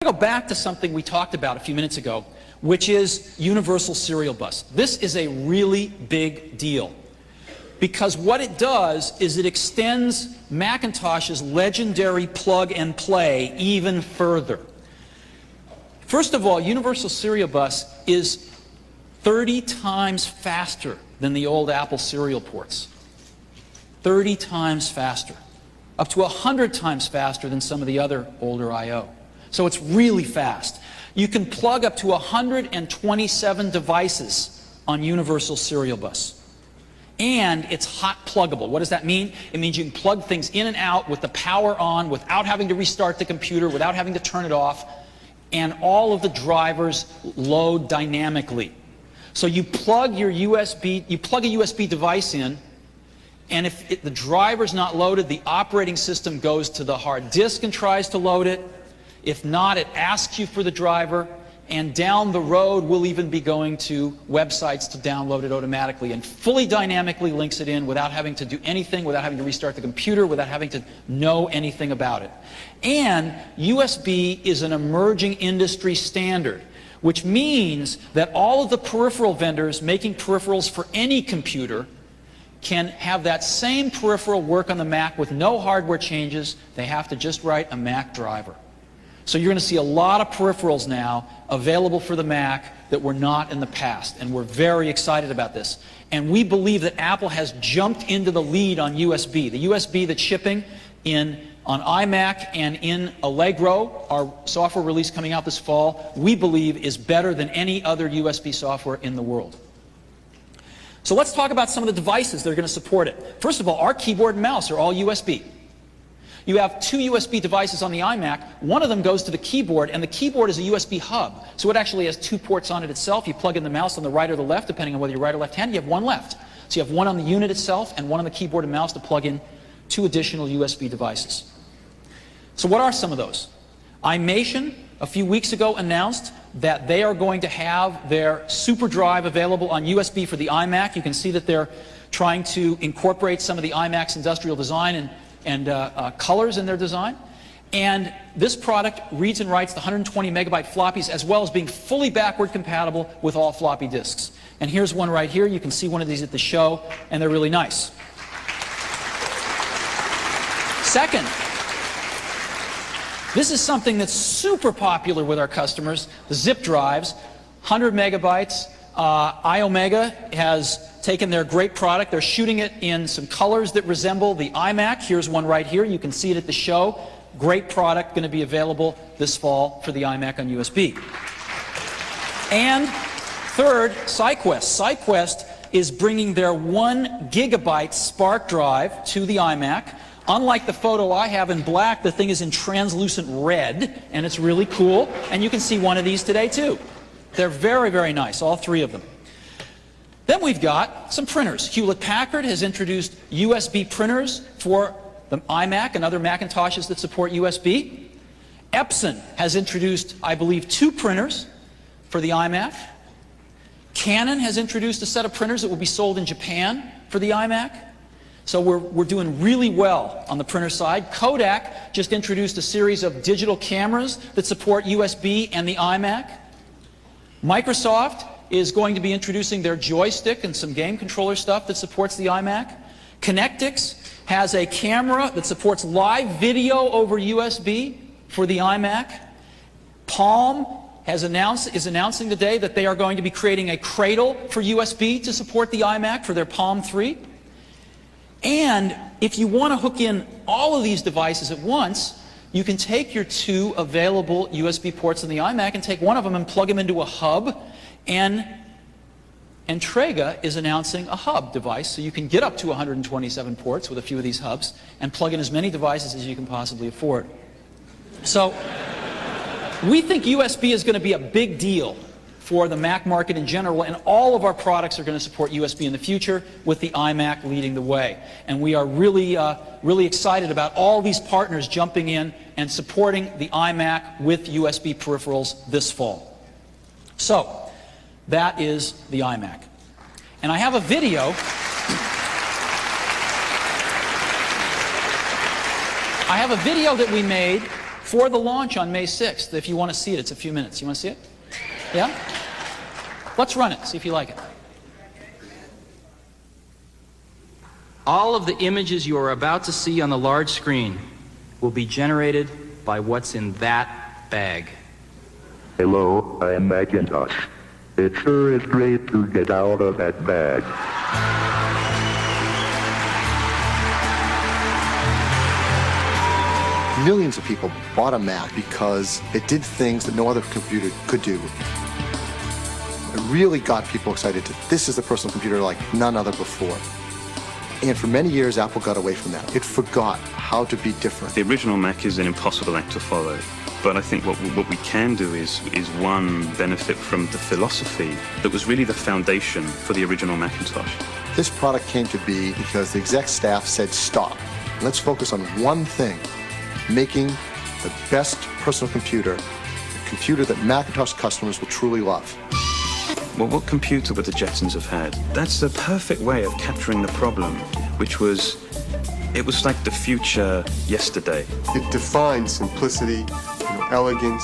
Go back to something we talked about a few minutes ago, which is Universal Serial Bus. This is a really big deal because what it does is it extends Macintosh's legendary plug and play even further. First of all, Universal Serial Bus is 30 times faster than the old Apple serial ports. 30 times faster. Up to 100 times faster than some of the other older I/O. So it's really fast. You can plug up to 127 devices on Universal Serial Bus. And it's hot pluggable. What does that mean? It means you can plug things in and out with the power on without having to restart the computer, without having to turn it off, and all of the drivers load dynamically. So you plug a USB device in, and if the driver's not loaded, the operating system goes to the hard disk and tries to load it. If not, it asks you for the driver, and down the road we'll even be going to websites to download it automatically and fully dynamically links it in without having to do anything, without having to restart the computer, without having to know anything about it. And USB is an emerging industry standard, which means that all of the peripheral vendors making peripherals for any computer can have that same peripheral work on the Mac with no hardware changes. They have to just write a Mac driver. So you're going to see a lot of peripherals now available for the Mac that were not in the past, and we're very excited about this. And we believe that Apple has jumped into the lead on USB. The USB that's shipping on iMac and in Allegro, our software release coming out this fall, we believe is better than any other USB software in the world. So let's talk about some of the devices that are going to support it. First of all, our keyboard and mouse are all USB. You have two USB devices on the iMac. One of them goes to the keyboard, and the keyboard is a USB hub. So it actually has two ports on it itself. You plug in the mouse on the right or the left, depending on whether you're right or left-handed. You have one left. So you have one on the unit itself and one on the keyboard and mouse to plug in two additional USB devices. So what are some of those? iMation, a few weeks ago, announced that they are going to have their super drive available on USB for the iMac. You can see that they're trying to incorporate some of the iMac's industrial design and colors in their design. And this product reads and writes the 120 megabyte floppies as well as being fully backward compatible with all floppy disks. And here's one right here. You can see one of these at the show, and they're really nice. Second, this is something that's super popular with our customers, the zip drives, 100 megabytes. iOmega has taken their great product. They're shooting it in some colors that resemble the iMac. Here's one right here. You can see it at the show. Great product, going to be available this fall for the iMac on USB. And third, SideQuest. SideQuest is bringing their 1 gigabyte Spark drive to the iMac. Unlike the photo I have in black, the thing is in translucent red, and it's really cool. And you can see one of these today, too. They're very, very nice, all three of them. Then we've got some printers. Hewlett-Packard has introduced USB printers for the iMac and other Macintoshes that support USB. Epson has introduced, I believe, 2 printers for the iMac. Canon has introduced a set of printers that will be sold in Japan for the iMac. So we're doing really well on the printer side. Kodak just introduced a series of digital cameras that support USB and the iMac. Microsoft is going to be introducing their joystick and some game controller stuff that supports the iMac. Connectix has a camera that supports live video over USB for the iMac. Palm is announcing today that they are going to be creating a cradle for USB to support the iMac for their Palm 3. And if you want to hook in all of these devices at once, you can take your 2 available USB ports in the iMac and take one of them and plug them into a hub. And Entrega is announcing a hub device, so you can get up to 127 ports with a few of these hubs and plug in as many devices as you can possibly afford. So we think USB is going to be a big deal for the Mac market in general, and all of our products are going to support USB in the future, with the iMac leading the way. And we are really, really excited about all these partners jumping in and supporting the iMac with USB peripherals this fall. So that is the iMac. And I have a video. I have a video that we made for the launch on May 6th. If you want to see it, it's a few minutes. You want to see it? Yeah? Let's run it, see if you like it. All of the images you are about to see on the large screen will be generated by what's in that bag. Hello, I'm Macintosh. It sure is great to get out of that bag. Millions of people bought a Mac because it did things that no other computer could do. It really got people excited this is a personal computer like none other before. And for many years, Apple got away from that. It forgot how to be different. The original Mac is an impossible act to follow. But I think what we can do is one, benefit from the philosophy that was really the foundation for the original Macintosh. This product came to be because the exec staff said, stop. Let's focus on one thing, making the best personal computer, a computer that Macintosh customers will truly love. Well, what computer would the Jetsons have had? That's the perfect way of capturing the problem, which was, it was like the future yesterday. It defined simplicity, elegance,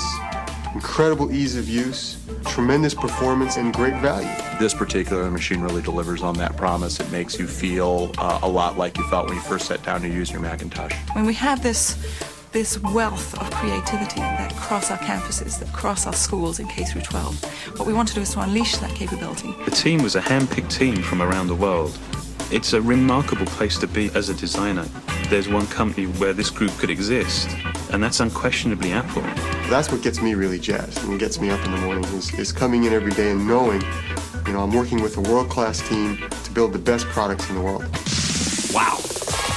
incredible ease of use, tremendous performance, and great value. This particular machine really delivers on that promise. It makes you feel a lot like you felt when you first sat down to use your Macintosh. When we have this wealth of creativity that cross our campuses, that cross our schools in K through 12, what we want to do is to unleash that capability. The team was a hand-picked team from around the world. It's a remarkable place to be as a designer. There's one company where this group could exist, and that's unquestionably Apple. That's what gets me really jazzed and gets me up in the morning is coming in every day and knowing, I'm working with a world-class team to build the best products in the world. Wow,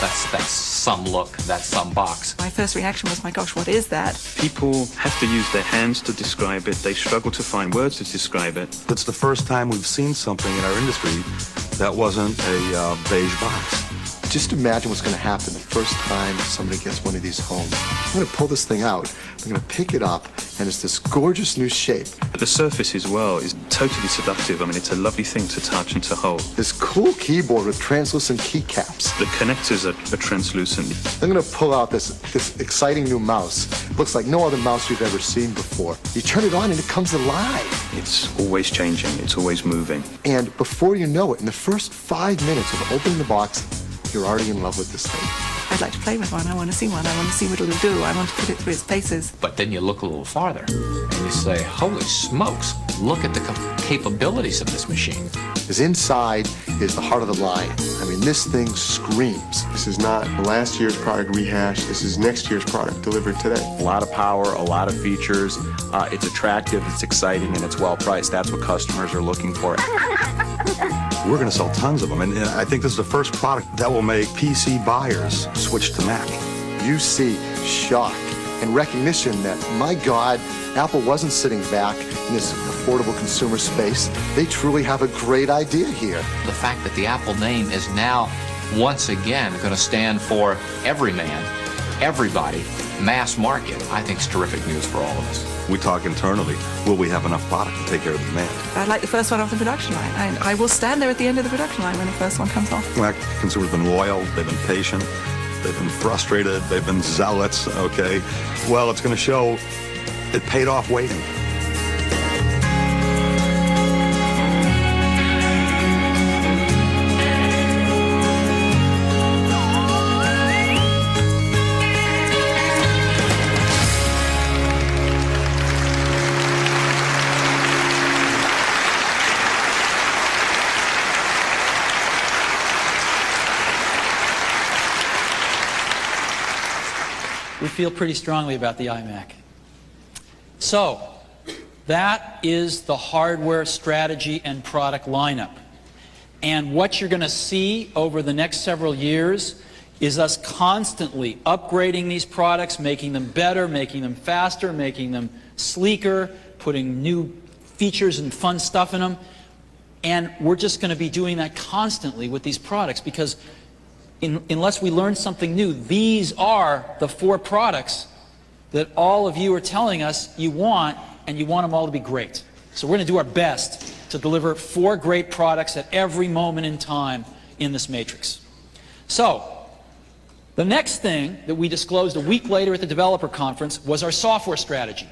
that's some look, that's some box. My first reaction was, my gosh, what is that? People have to use their hands to describe it. They struggle to find words to describe it. It's the first time we've seen something in our industry that wasn't a beige box. Just imagine what's going to happen the first time somebody gets one of these home. I'm going to pull this thing out, I'm going to pick it up, and it's this gorgeous new shape. The surface as well is totally seductive. I mean, it's a lovely thing to touch and to hold. This cool keyboard with translucent keycaps. The connectors are translucent. I'm going to pull out this exciting new mouse. It looks like no other mouse you've ever seen before. You turn it on and it comes alive. It's always changing. It's always moving. And before you know it, in the first 5 minutes of opening the box, you're already in love with this thing. I'd like to play with one. I want to see one. I want to see what it'll do. I want to put it through its paces. But then you look a little farther and you say, holy smokes, look at the capabilities of this machine. Because inside is the heart of the lion. I mean, this thing screams. This is not last year's product rehashed. This is next year's product delivered today. A lot of power, a lot of features. It's attractive, it's exciting, and it's well priced. That's what customers are looking for. We're going to sell tons of them, and I think this is the first product that will make PC buyers switch to Mac. You see shock and recognition that, my God, Apple wasn't sitting back in this affordable consumer space. They truly have a great idea here. The fact that the Apple name is now once again going to stand for every man, everybody, mass market, I think is terrific news for all of us. We talk internally, will we have enough product to take care of the demand? I'd like the first one off the production line. I will stand there at the end of the production line when the first one comes off. Mac consumers have been loyal, they've been patient, they've been frustrated, they've been zealots, okay? Well, it's going to show it paid off waiting. We feel pretty strongly about the iMac. So, that is the hardware strategy and product lineup. And what you're going to see over the next several years is us constantly upgrading these products, making them better, making them faster, making them sleeker, putting new features and fun stuff in them. And we're just going to be doing that constantly with these products because unless we learn something new, these are the 4 products that all of you are telling us you want, and you want them all to be great. So we're going to do our best to deliver 4 great products at every moment in time in this matrix. So, The next thing that we disclosed a week later at the developer conference was our software strategy.